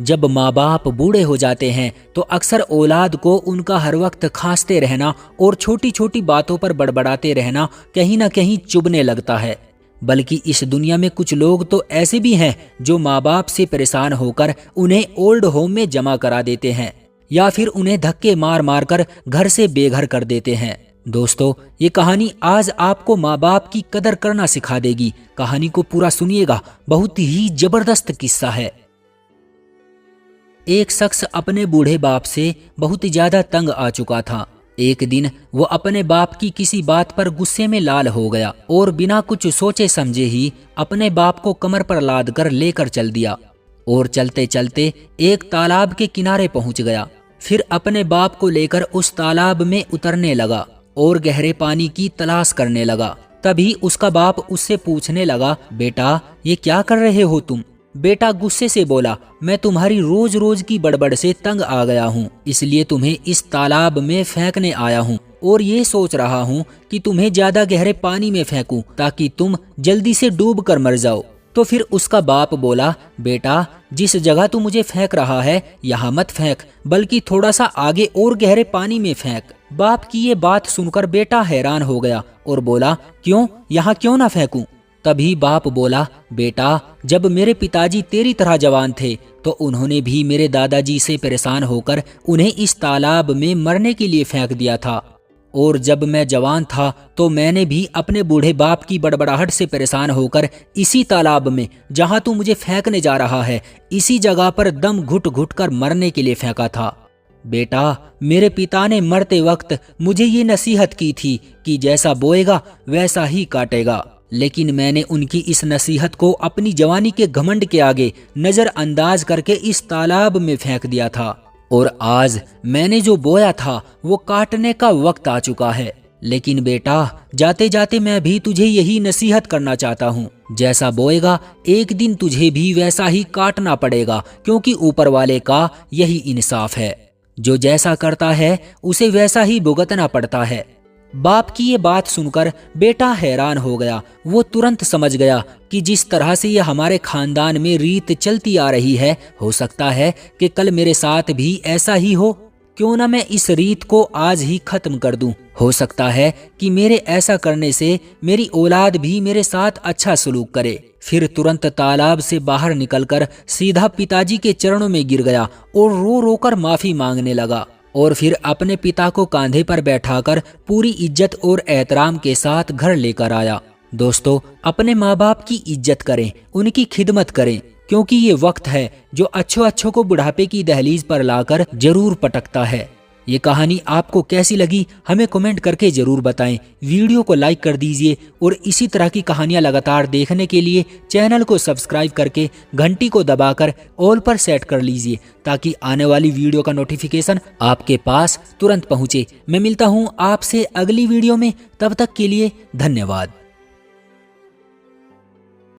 जब माँ बाप बूढ़े हो जाते हैं तो अक्सर औलाद को उनका हर वक्त खांसते रहना और छोटी छोटी बातों पर बड़बड़ाते रहना कहीं ना कहीं चुभने लगता है। बल्कि इस दुनिया में कुछ लोग तो ऐसे भी हैं जो माँ बाप से परेशान होकर उन्हें ओल्ड होम में जमा करा देते हैं या फिर उन्हें धक्के मार मार कर घर से बेघर कर देते हैं। दोस्तों, ये कहानी आज आपको माँ बाप की कदर करना सिखा देगी। कहानी को पूरा सुनिएगा, बहुत ही जबरदस्त किस्सा है। एक शख्स अपने बूढ़े बाप से बहुत ज्यादा तंग आ चुका था। एक दिन वो अपने बाप की किसी बात पर गुस्से में लाल हो गया और बिना कुछ सोचे समझे ही अपने बाप को कमर पर लाद कर लेकर चल दिया और चलते चलते एक तालाब के किनारे पहुंच गया। फिर अपने बाप को लेकर उस तालाब में उतरने लगा और गहरे पानी की तलाश करने लगा। तभी उसका बाप उससे पूछने लगा, बेटा ये क्या कर रहे हो तुम? बेटा गुस्से से बोला, मैं तुम्हारी रोज रोज की बड़बड़ से तंग आ गया हूँ, इसलिए तुम्हें इस तालाब में फेंकने आया हूँ और ये सोच रहा हूँ कि तुम्हें ज्यादा गहरे पानी में फेंकूं ताकि तुम जल्दी से डूब कर मर जाओ। तो फिर उसका बाप बोला, बेटा जिस जगह तू मुझे फेंक रहा है यहाँ मत फेंक, बल्कि थोड़ा सा आगे और गहरे पानी में फेंक। बाप की ये बात सुनकर बेटा हैरान हो गया और बोला, क्यों, यहाँ क्यों ना फेंकूं? तभी बाप बोला, बेटा जब मेरे पिताजी तेरी तरह जवान थे तो उन्होंने भी मेरे दादाजी से परेशान होकर उन्हें इस तालाब में मरने के लिए फेंक दिया था, और जब मैं जवान था तो मैंने भी अपने बूढ़े बाप की बड़बड़ाहट से परेशान होकर इसी तालाब में, जहां तू मुझे फेंकने जा रहा है, इसी जगह पर दम घुट घुट कर मरने के लिए फेंका था। बेटा मेरे पिता ने मरते वक्त मुझे ये नसीहत की थी कि जैसा बोएगा वैसा ही काटेगा, लेकिन मैंने उनकी इस नसीहत को अपनी जवानी के घमंड के आगे नजरअंदाज करके इस तालाब में फेंक दिया था, और आज मैंने जो बोया था वो काटने का वक्त आ चुका है। लेकिन बेटा जाते जाते मैं भी तुझे यही नसीहत करना चाहता हूँ, जैसा बोएगा एक दिन तुझे भी वैसा ही काटना पड़ेगा, क्योंकि ऊपर वाले का यही इंसाफ है। जो जैसा करता है उसे वैसा ही भुगतना पड़ता है। बाप की ये बात सुनकर बेटा हैरान हो गया। वो तुरंत समझ गया कि जिस तरह से ये हमारे खानदान में रीत चलती आ रही है, हो सकता है कि कल मेरे साथ भी ऐसा ही हो। क्यों ना मैं इस रीत को आज ही खत्म कर दूं। हो सकता है कि मेरे ऐसा करने से मेरी औलाद भी मेरे साथ अच्छा सलूक करे। फिर तुरंत तालाब से बाहर निकलकर सीधा पिताजी के चरणों में गिर गया और रो रो कर माफी मांगने लगा, और फिर अपने पिता को कांधे पर बैठाकर पूरी इज्जत और एहतराम के साथ घर लेकर आया। दोस्तों, अपने माँ बाप की इज्जत करें, उनकी खिदमत करें, क्योंकि ये वक्त है जो अच्छों को बुढ़ापे की दहलीज पर लाकर जरूर पटकता है। ये कहानी आपको कैसी लगी हमें कमेंट करके जरूर बताएं। वीडियो को लाइक कर दीजिए और इसी तरह की कहानियां लगातार देखने के लिए चैनल को सब्सक्राइब करके घंटी को दबाकर ऑल पर सेट कर लीजिए, ताकि आने वाली वीडियो का नोटिफिकेशन आपके पास तुरंत पहुंचे। मैं मिलता हूं आपसे अगली वीडियो में, तब तक के लिए धन्यवाद।